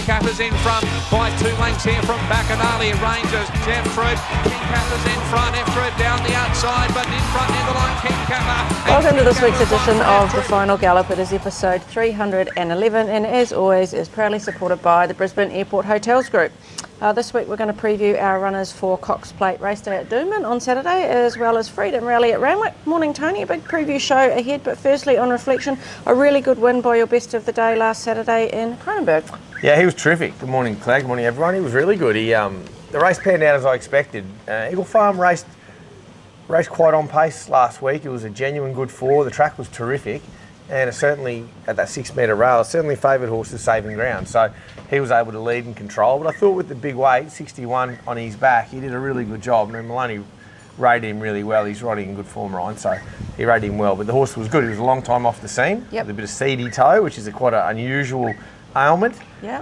Kappa's in front by 2 lengths here from Bacanali. Rangers, Jeff Troop. King Kappa's in front, F down the outside, but in front near the line, King Kappa. Welcome to this week's edition of the Final Gallop. It is episode 311 and as always is proudly supported by the Brisbane Airport Hotels Group. This week we're going to preview our runners for Cox Plate Raceday at Doomben on Saturday, as well as Freedom Rally at Randwick. Morning Tony, a big preview show ahead, but firstly on reflection, a really good win by your best of the day last Saturday in Cronenberg. Yeah, he was terrific. Good morning Clegg, good morning everyone. He was really good. The race panned out as I expected. Eagle Farm raced quite on pace last week. It was a genuine good 4. The track was terrific. And it certainly, at that 6 metre rail, it certainly favoured horses saving ground. So he was able to lead and control. But I thought with the big weight, 61 on his back, he did a really good job. I mean, Maloney rated him really well. He's riding in good form, Ryan, so he rated him well. But the horse was good. He was a long time off the scene. Yep. With a bit of seedy toe, which is quite an unusual ailment. Yeah.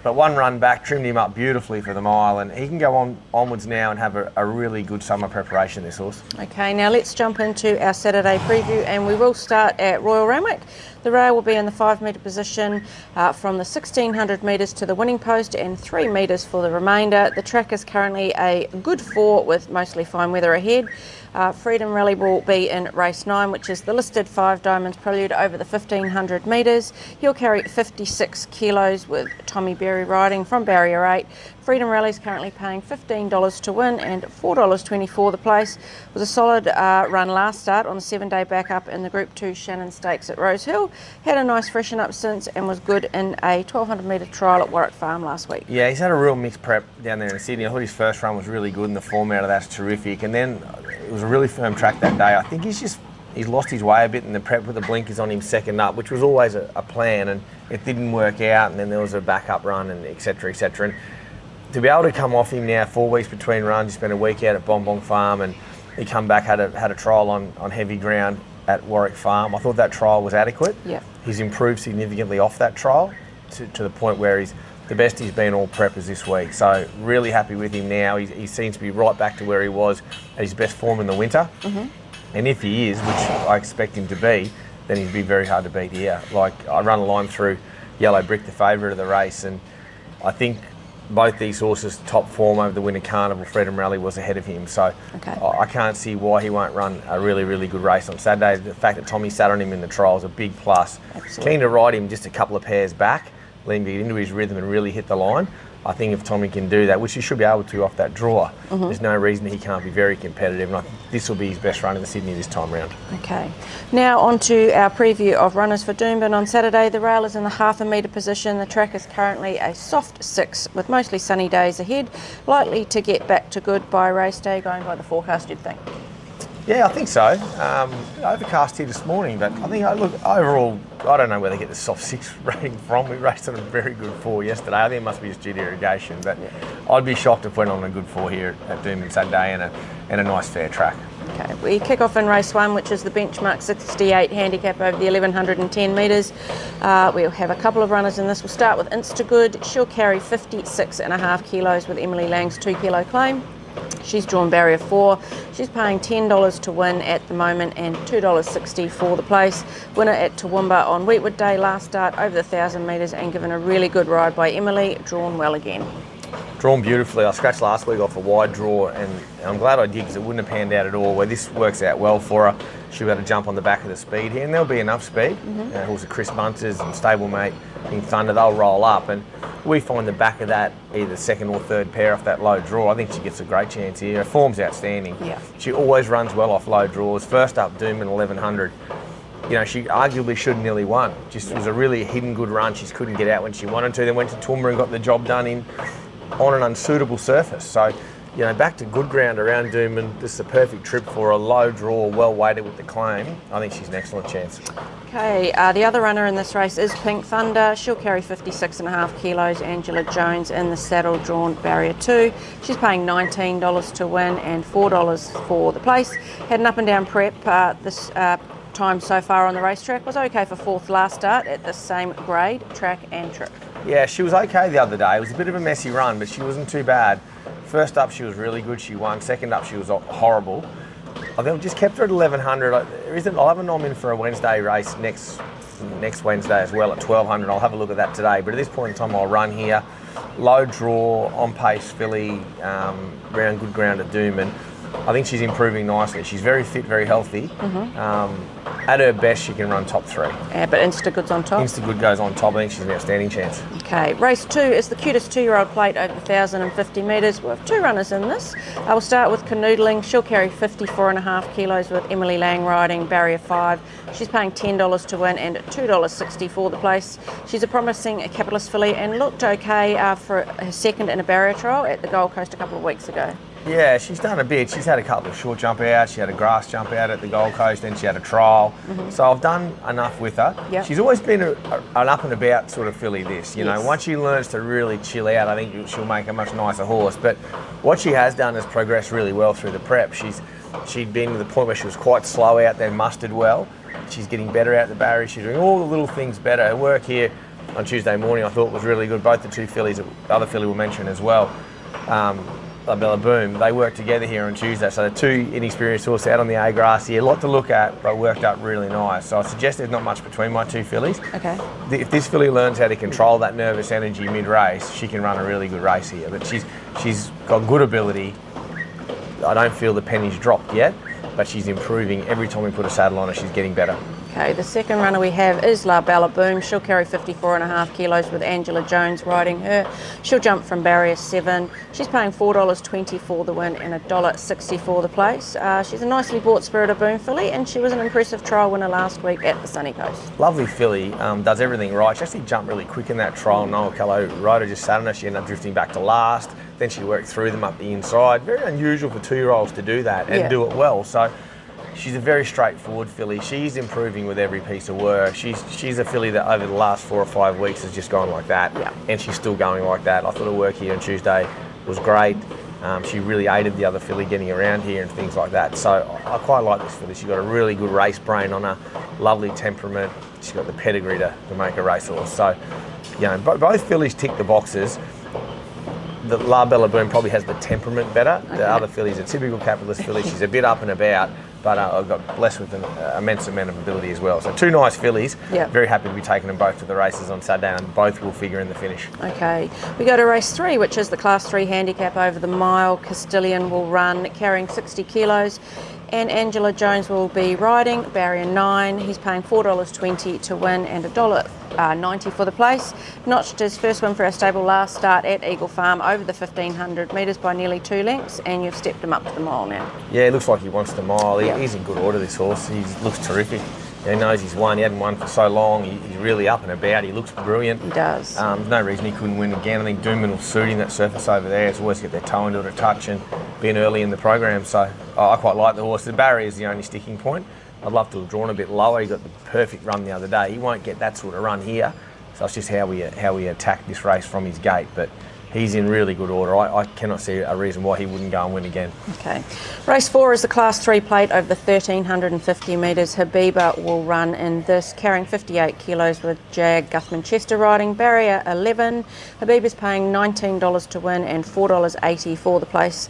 But one run back trimmed him up beautifully for the mile, and he can go onwards now and have a really good summer preparation, this horse. Okay, now let's jump into our Saturday preview, and we will start at Royal Randwick. The rail will be in the 5 metre position from the 1600 metres to the winning post and 3 metres for the remainder. The track is currently a good 4 with mostly fine weather ahead. Freedom Rally will be in race 9, which is the listed Five Diamonds Prelude over the 1500 metres. He'll carry 56 kilos with Tommy Berry riding from barrier 8. Freedom Rally is currently paying $15 to win and $4.24 the place. It was a solid run last start on the 7-day backup in the Group 2 Shannon Stakes at Rosehill. Had a nice freshen up since and was good in a 1200 metre trial at Warwick Farm last week. Yeah, he's had a real mixed prep down there in Sydney. I thought his first run was really good and the form out of that's terrific. And then it was a really firm track that day. I think he's lost his way a bit in the prep with the blinkers on him second up, which was always a plan, and it didn't work out, and then there was a backup run and et cetera, et cetera. And to be able to come off him now, 4 weeks between runs, he spent a week out at Bonbon Farm, and he come back, had a trial on heavy ground at Warwick Farm. I thought that trial was adequate. Yeah. He's improved significantly off that trial to the point where he's the best he's been all preppers this week. So really happy with him now. He seems to be right back to where he was at his best form in the winter. Mm-hmm. And if he is, which I expect him to be, then he'd be very hard to beat here. Like, I run a line through Yellow Brick, the favourite of the race, and I think both these horses' top form over the Winter Carnival, Freedom Rally, was ahead of him. So okay. I can't see why he won't run a really, really good race on Saturday. The fact that Tommy sat on him in the trial is a big plus. Absolutely. Keen to ride him just a couple of pairs back, let him get into his rhythm and really hit the line. I think if Tommy can do that, which he should be able to off that draw, there's no reason he can't be very competitive, and I think this will be his best run in the Sydney this time round. Okay, now on to our preview of runners for Doomben on Saturday. The rail is in the 1/2 metre position. The track is currently a soft 6 with mostly sunny days ahead, likely to get back to good by race day, going by the forecast, you'd think. Yeah, I think so. Overcast here this morning, but I think, look, overall, I don't know where they get the soft 6 rating from. We raced on a very good 4 yesterday. I think it must be just due to irrigation, but yeah. I'd be shocked if we went on a good 4 here at Doomben Saturday and a nice fair track. Okay, we kick off in race 1, which is the benchmark 68 handicap over the 1110 metres. We'll have a couple of runners in this. We'll start with Instagood. She'll carry 56.5 kilos with Emily Lang's 2 kilo claim. She's drawn barrier 4. She's paying $10 to win at the moment and $2.60 for the place. Winner at Toowoomba on Wheatwood Day last start over the 1000 metres and given a really good ride by Emily, drawn well again. Drawn beautifully. I scratched last week off a wide draw, and I'm glad I did because it wouldn't have panned out at all. Where this works out well for her, she'll be able to jump on the back of the speed here, and there'll be enough speed. Also Chris Munters and stablemate in Thunder, they'll roll up, and we find the back of that either second or third pair off that low draw. I think she gets a great chance here. Her form's outstanding. Yeah. She always runs well off low draws. First up, Doomben 1100. You know, she arguably should have nearly won. Just was a really hidden good run. She just couldn't get out when she wanted to. Then went to Toowoomba and got the job done on an unsuitable surface. So, you know, back to good ground around Doomben. This is a perfect trip for a low draw, well weighted with the claim. I think she's an excellent chance. Okay, the other runner in this race is Pink Thunder. She'll carry 56.5 kilos. Angela Jones in the saddle, drawn barrier 2. She's paying $19 to win and $4 for the place. Had an up and down prep. This time so far on the racetrack was okay for 4th last start at the same grade, track and trip. Yeah, she was okay the other day. It was a bit of a messy run, but she wasn't too bad. First up, she was really good. She won. Second up, she was horrible. I think we just kept her at 1100. I'll have a nom in for a Wednesday race next next Wednesday as well at 1200. I'll have a look at that today. But at this point in time, I'll run here. Low draw, on pace filly, round good ground at Doomben. I think she's improving nicely. She's very fit, very healthy. At her best, she can run top 3. Yeah, but Instagood's on top. Instagood goes on top. I think she's an outstanding chance. Okay, race 2 is the cutest 2-year-old plate over 1,050 metres. We have 2 runners in this. I will start with Canoodling. She'll carry 54.5 kilos with Emily Lang riding barrier 5. She's paying $10 to win and $2.60 for the place. She's a promising capitalist filly and looked okay for her second in a barrier trial at the Gold Coast a couple of weeks ago. Yeah, she's done a bit. She's had a couple of short jump outs. She had a grass jump out at the Gold Coast, then she had a trial. So I've done enough with her. Yep. She's always been an up and about sort of filly, this. You know, once she learns to really chill out, I think she'll make a much nicer horse. But what she has done is progressed really well through the prep. She'd been to the point where she was quite slow out, then mustered well. She's getting better out the barrier. She's doing all the little things better. Her work here on Tuesday morning I thought was really good. Both the 2 fillies, the other filly we'll mention as well, La Bella Boom, they worked together here on Tuesday. So the 2 inexperienced horses out on the A grass here, a lot to look at, but worked up really nice. So I suggest there's not much between my 2 fillies. Okay. If this filly learns how to control that nervous energy mid-race, she can run a really good race here. But she's got good ability. I don't feel the penny's dropped yet, but she's improving. Every time we put a saddle on her, she's getting better. Okay, the second runner we have is La Bella Boom. She'll carry 54.5 kilos with Angela Jones riding her. She'll jump from barrier 7. She's paying $4.20 for the win and $1.60 for the place. She's a nicely bought spirited boom filly and she was an impressive trial winner last week at the Sunny Coast. Lovely filly, does everything right. She actually jumped really quick in that trial. Noel Callow rode her, just sat on her. She ended up drifting back to last. Then she worked through them up the inside. Very unusual for 2-year-olds to do that and do it well. So she's a very straightforward filly. She's improving with every piece of work. She's a filly that over the last 4 or 5 weeks has just gone like that, and she's still going like that. I thought her work here on Tuesday was great. She really aided the other filly getting around here and things like that. So I quite like this filly. She's got a really good race brain on her, lovely temperament. She's got the pedigree to make a racehorse. So, you know, both fillies tick the boxes. The La Bella Boom probably has the temperament better. Okay. The other filly's a typical capitalist filly. She's a bit up and about, but I've got blessed with an immense amount of ability as well. So 2 nice fillies. Yep. Very happy to be taking them both to the races on Saturday, and both will figure in the finish. Okay, we go to race 3, which is the Class 3 handicap over the mile. Castillian will run carrying 60 kilos. And Angela Jones will be riding barrier 9. He's paying $4.20 to win and $1.90 for the place. Notched his first win for our stable last start at Eagle Farm over the 1,500 metres by nearly 2 lengths, and you've stepped him up to the mile now. Yeah, it looks like he wants the mile. He's in good order, this horse. He looks terrific. He knows he's won. He hadn't won for so long. He's really up and about. He looks brilliant. He does. There's no reason he couldn't win again. I think Doomben will suit him. That surface over there. It's always get their toe into it a touch and being early in the program. So I quite like the horse. The barrier is the only sticking point. I'd love to have drawn a bit lower. He got the perfect run the other day. He won't get that sort of run here. So it's just how we attack this race from his gate. But he's in really good order. I cannot see a reason why he wouldn't go and win again. Okay. Race 4 is the Class 3 plate over the 1,350 metres. Habiba will run in this, carrying 58 kilos with Jag Guthman-Chester riding barrier 11. Habiba's paying $19 to win and $4.80 for the place.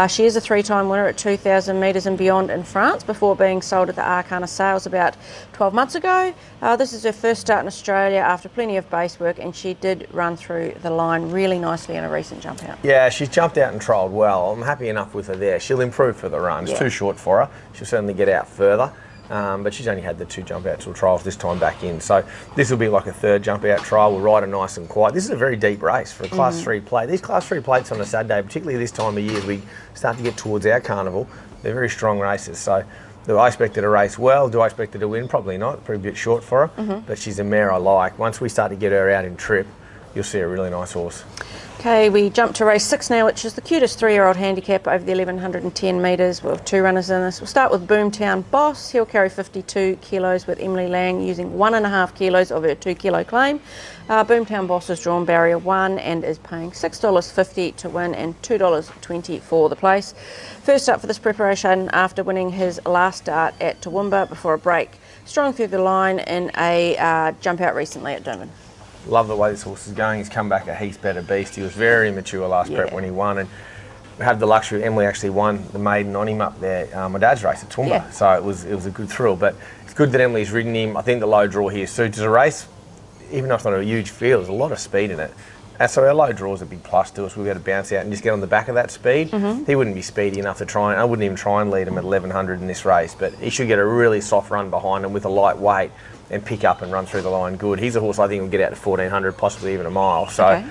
She is a 3-time winner at 2,000 metres and beyond in France before being sold at the Arcana Sales about 12 months ago. This is her first start in Australia after plenty of base work, and she did run through the line really nicely in a recent jump out. Yeah, she's jumped out and trialled well. I'm happy enough with her there. She'll improve for the run. It's too short for her. She'll certainly get out further. But she's only had the 2 jump outs or trials this time back in. So this will be like a 3rd jump out trial. We'll ride her nice and quiet. This is a very deep race for a Class 3 plate. These Class 3 plates on a Saturday, particularly this time of year as we start to get towards our carnival, they're very strong races. So do I expect her to race well? Do I expect her to win? Probably not. Probably a bit short for her. But she's a mare I like. Once we start to get her out in trip, you'll see a really nice horse. Okay, we jump to race 6 now, which is the cutest 3-year-old handicap over the 1,110 metres. We'll have 2 runners in this. We'll start with Boomtown Boss. He'll carry 52 kilos with Emily Lang using 1.5 kilos of her 2 kilo claim. Boomtown Boss has drawn barrier 1 and is paying $6.50 to win and $2.20 for the place. First up for this preparation after winning his last start at Toowoomba before a break. Strong through the line in a jump out recently at Doomben. Love the way this horse is going. He's come back a heaps better beast. He was very immature last prep when he won, and we had the luxury. Emily actually won the maiden on him up there, my dad's race at Toowoomba, so it was a good thrill. But he's good that Emily's ridden him. I think the low draw here suits a race. Even though it's not a huge field, there's a lot of speed in it. And so our low draw is a big plus to us. We've got to bounce out and just get on the back of that speed. He wouldn't be speedy enough to try, and I wouldn't even try and lead him at 1100 in this race, but he should get a really soft run behind him with a light weight and pick up and run through the line good. He's a horse I think will get out to 1400, possibly even a mile. So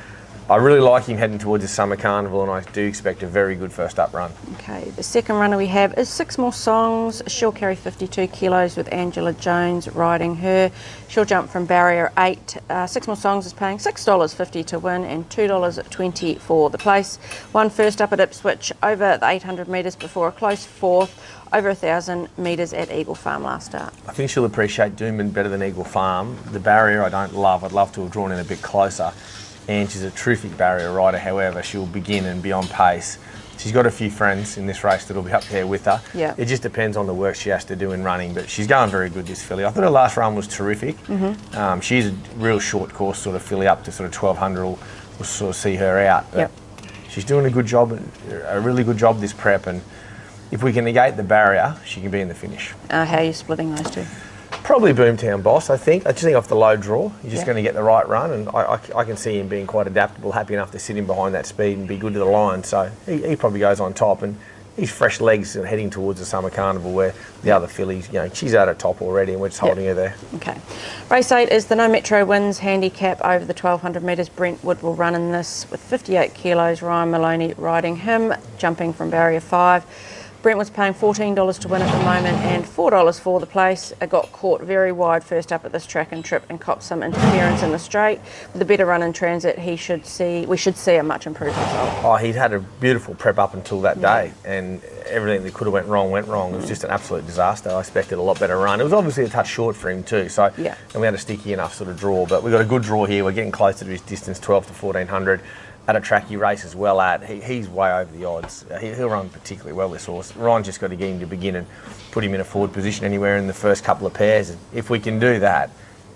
I really like him heading towards the summer carnival, and I do expect a very good first up run. Okay, the second runner we have is Six More Songs. She'll carry 52 kilos with Angela Jones riding her. She'll jump from barrier 8. Six More Songs is paying $6.50 to win and $2.20 for the place. Won first up at Ipswich over the 800 metres before a close fourth over 1,000 metres at Eagle Farm last start. I think she'll appreciate Doomben better than Eagle Farm. The barrier I don't love. I'd love to have drawn in a bit closer. And she's a terrific barrier rider, however, she'll begin and be on pace. She's got a few friends in this race that'll be up there with her. Yeah. It just depends on the work she has to do in running, but she's going very good, this filly. I thought her last run was terrific. She's a real short course sort of filly, up to sort of 1,200 will sort of see her out. But she's doing a good job, a really good job this prep, and if we can negate the barrier, she can be in the finish. How are you splitting those two? Probably Boomtown Boss, I think. I just think off the low draw, he's just going to get the right run, and I can see him being quite adaptable, happy enough to sit in behind that speed and be good to the line. So he probably goes on top, and he's fresh legs and heading towards the summer carnival where the other fillies, she's at her top already, and we're just holding her there. Okay. Race 8 is the No Metro Wins handicap over the 1,200 metres. Brentwood will run in this with 58 kilos. Ryan Maloney riding him, jumping from barrier 5. Brentwood's paying $14 to win at the moment and $4 for the place. It got caught very wide first up at this track and trip and copped some interference in the straight. With a better run in transit, we should see a much improved result. Oh, he'd had a beautiful prep up until that day, and everything that could have went wrong. It was just an absolute disaster. I expected a lot better run. It was obviously a touch short for him too, so and we had a sticky enough sort of draw, but we got a good draw here. We're getting closer to his distance, 12 to 1400. At a track he races well at, he's way over the odds. He'll run particularly well, this horse. Ryan's just got to get him to begin and put him in a forward position anywhere in the first couple of pairs. If we can do that,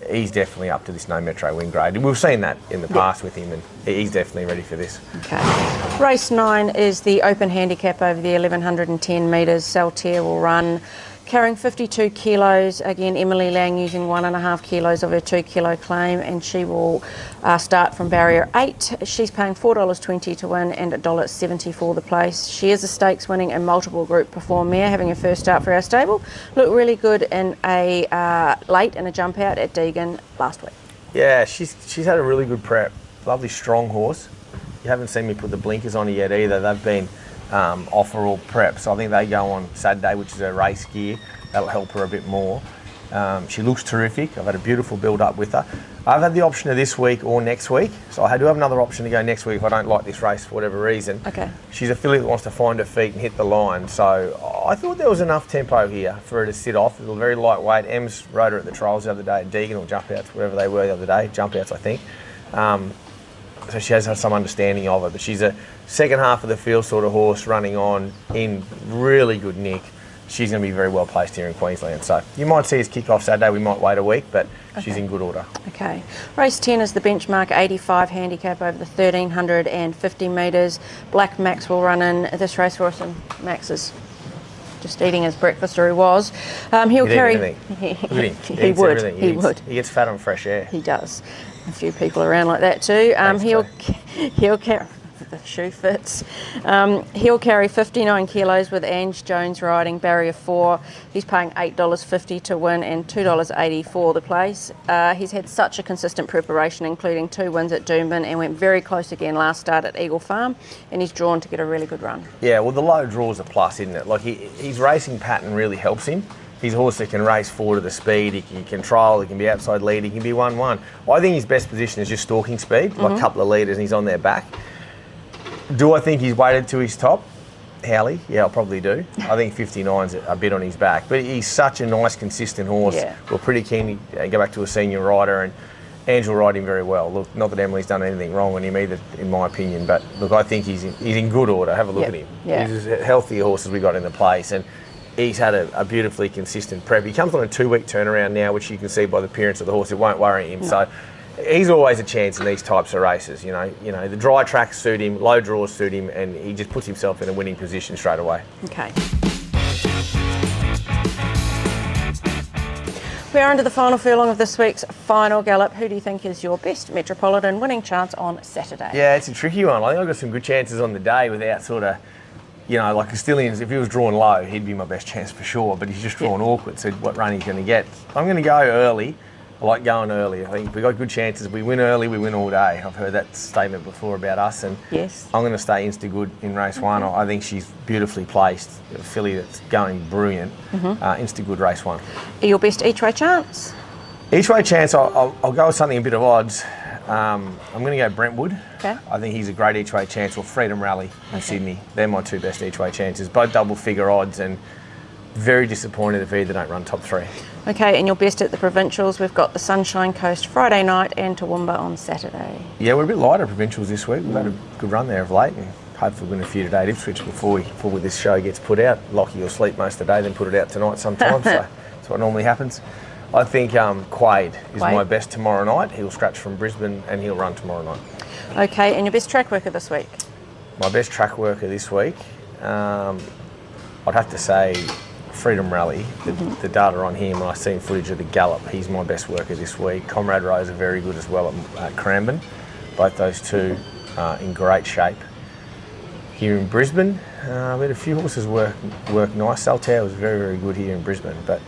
he's definitely up to this No Metro win grade. We've seen that in the past with him, and he's definitely ready for this. Okay. Race 9 is the open handicap over the 1,110 metres. Saltaire will run, carrying 52 kilos. Again, Emily Lang using 1.5 kilos of her 2 kilo claim, and she will start from barrier 8. She's paying $4.20 to win and $1.70 for the place. She is a stakes winning and multiple group perform mare, having her first start for our stable. Looked really good in a late in a jump out at Deegan last week. Yeah, she's had a really good prep. Lovely strong horse. You haven't seen me put the blinkers on her yet either. They've been offer all prep, so I think they go on Saturday, which is her race gear. That'll help her a bit more. She looks terrific. I've had a beautiful build up with her. I've had the option of this week or next week, so I do have another option to go next week if I don't like this race for whatever reason. Okay. She's a filly that wants to find her feet and hit the line, so I thought there was enough tempo here for her to sit off. It was very lightweight. Ems rode her at the trials the other day at Deegan, or jump outs, wherever they were the other day, jump outs I think. So she has had some understanding of it, but she's a second half of the field sort of horse running on in really good nick. She's going to be very well placed here in Queensland. So you might see us kick off Saturday. We might wait a week, but she's in good order. Okay. Race 10 is the benchmark 85 handicap over the 1,350 metres. Black Max will run in this race for us, and Max is just eating his breakfast, or he was. He'll carry. Look at him. He would. He would. He gets fat on fresh air. He does. A few people around like that too. He'll carry. The shoe fits. He'll carry 59 kilos with Ange Jones riding barrier 4. He's paying $8.50 to win and $2.80 for the place. He's had such a consistent preparation, including 2 wins at Doomben, and went very close again last start at Eagle Farm, and he's drawn to get a really good run. Yeah, well, the low draw's a plus, isn't it? Like his racing pattern really helps him. He's a horse that can race forward to the speed, he can control, he can be outside lead, he can be 1-1. I think his best position is just stalking speed, like a couple of leaders and he's on their back. Do I think he's weighted to his top? Howley? Yeah, I probably do. I think 59's a bit on his back, but he's such a nice, consistent horse. Yeah. We're pretty keen to go back to a senior rider, and Ange will ride him very well. Look, not that Emily's done anything wrong on him either, in my opinion, but look, I think he's in good order. Have a look at him. Yeah. He's as healthy a horse as we got in the place, and he's had a beautifully consistent prep. He comes on a 2-week turnaround now, which you can see by the appearance of the horse. It won't worry him. No. So he's always a chance in these types of races. You know, the dry tracks suit him, low draws suit him, and he just puts himself in a winning position straight away. Okay. We are into the final furlong of this week's Final Gallop. Who do you think is your best Metropolitan winning chance on Saturday? Yeah, it's a tricky one. I think I've got some good chances on the day without sort of, you know, like Castillian's, if he was drawn low, he'd be my best chance for sure, but he's just drawn awkward, so what run he's going to get. I'm going to go early. I like going early. I think if we've got good chances. We win early, we win all day. I've heard that statement before about us, and yes, I'm going to stay Instagood in race one. I think she's beautifully placed. A filly that's going brilliant. Instagood race one. Your best each-way chance? Each-way chance, I'll go with something a bit of odds. I'm going to go Brentwood. Okay. I think he's a great each-way chance, or Freedom Rally in Sydney. They're my two best each-way chances, both double-figure odds, and very disappointed if either don't run top three. Okay, and your best at the Provincials, we've got the Sunshine Coast Friday night and Toowoomba on Saturday. Yeah, we're a bit lighter Provincials this week. We've had a good run there of late, and hopefully win a few today at Ipswich before this show gets put out. Lockie will sleep most of the day, then put it out tonight sometime, so that's what normally happens. I think Quade is my best tomorrow night. He'll scratch from Brisbane and he'll run tomorrow night. Okay, and your best track worker this week? My best track worker this week, I'd have to say Freedom Rally. The data on him, and I've seen footage of the Gallop, he's my best worker this week. Comrade Rose are very good as well at Cranbourne. Both those two in great shape. Here in Brisbane, we had a few horses work nice. Saltaire was very, very good here in Brisbane, but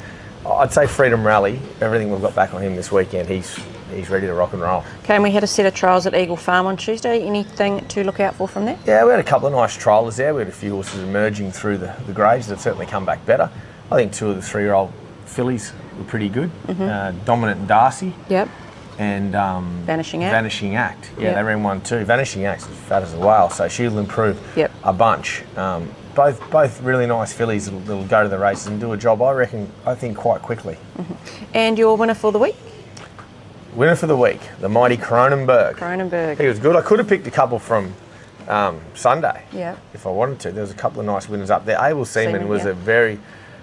I'd say Freedom Rally, everything we've got back on him this weekend, he's ready to rock and roll. Okay, and we had a set of trials at Eagle Farm on Tuesday. Anything to look out for from there? Yeah, we had a couple of nice triallers there. We had a few horses emerging through the grades that certainly come back better. I think two of the 3-year-old fillies were pretty good. Dominant and Darcy. Yep. And Vanishing Act. Vanishing Act. Yeah, they ran 1-2. Vanishing Act's fat as a whale, so she'll improve a bunch. Both really nice fillies that'll go to the races and do a job, I think, quite quickly. And your winner for the week? Winner for the week, the mighty Cronenberg. Cronenberg. He was good. I could have picked a couple from Sunday if I wanted to. There was a couple of nice winners up there. Able Seaman was a very,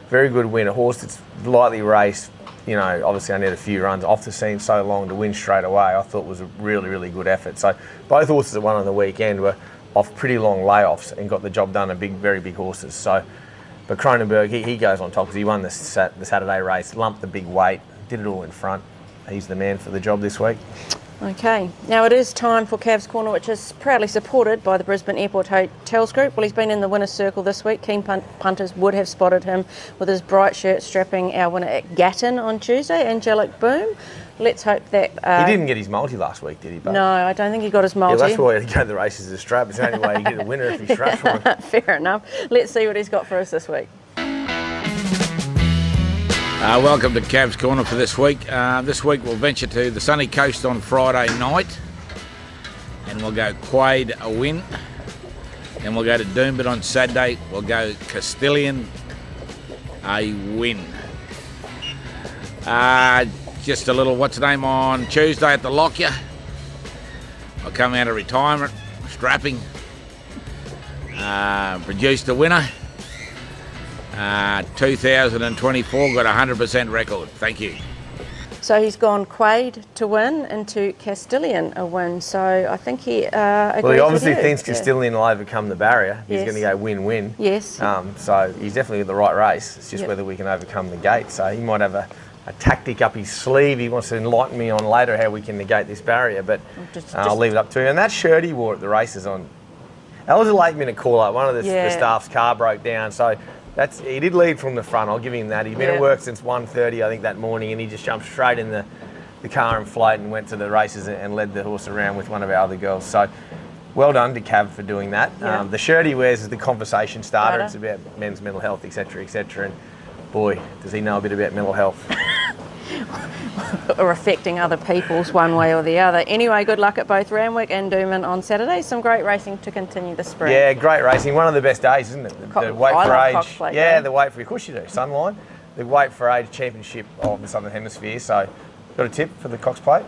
very good win. A horse that's lightly raced. You know, obviously only had a few runs off the scene so long to win straight away. I thought was a really, really good effort. So both horses that won on the weekend were off pretty long layoffs and got the job done. Very big horses. So, but Cronenberg, he goes on top because he won the Saturday race, lumped the big weight, did it all in front. He's the man for the job this week. Okay, now it is time for Cav's Corner, which is proudly supported by the Brisbane Airport Hotels Group. Well, he's been in the winner's circle this week. Keen punters would have spotted him with his bright shirt strapping our winner at Gatton on Tuesday, Angelic Boom. Let's hope that... he didn't get his multi last week, did he? But no, I don't think he got his multi. Yeah, that's why he had to go to the races as a strap. It's the only way you get a winner if he straps one. Fair enough. Let's see what he's got for us this week. Welcome to Cav's Corner for this week. This week we'll venture to the sunny coast on Friday night, and we'll go Quade a win. Then we'll go to Doomben on Saturday. We'll go Castillian a win. Just a little what's the name on Tuesday at the Lockyer. I come out of retirement, strapping. Produced a winner. 2024 got a 100% record. Thank you. So he's gone Quade to win into Castillian a win. So I think he agrees. Well, he obviously with you. thinks Castillian will overcome the barrier. He's going to go win-win. Yes. So he's definitely in the right race. It's just whether we can overcome the gate. So he might have a tactic up his sleeve. He wants to enlighten me on later how we can negate this barrier, but I'll leave it up to him. And that shirt he wore at the races that was a late-minute call-up. One of the staff's car broke down, so he did lead from the front. I'll give him that. He'd been at work since 1:30, I think, that morning, and he just jumped straight in the car and float and went to the races and led the horse around with one of our other girls. So well done to Cav for doing that. The shirt he wears is the conversation starter. It's about men's mental health, etc., etc. And boy, does he know a bit about mental health. Or affecting other people's one way or the other. Anyway, good luck at both Randwick and Doomben on Saturday. Some great racing to continue this spring. Yeah, great racing. One of the best days, isn't it? The Weight for Age. Cox Plate, the Weight for, of course you do, Sunline. The Weight for Age Championship of the Southern Hemisphere. So, got a tip for the Cox Plate?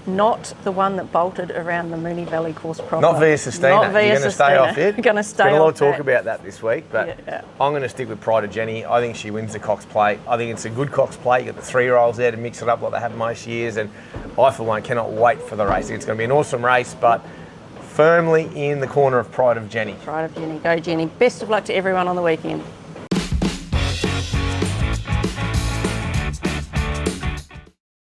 Not the one that bolted around the Moonee Valley course proper. Not Via Sistina. Not Via You're going to stay off it? Going to stay off Got a lot of talk that. about that this week, but I'm going to stick with Pride of Jenny. I think she wins the Cox Plate. I think it's a good Cox Plate. You've got the 3-year-olds there to mix it up like they have most years, and I, for one, cannot wait for the race. It's going to be an awesome race, but firmly in the corner of Pride of Jenny. Pride of Jenny. Go, Jenny. Best of luck to everyone on the weekend.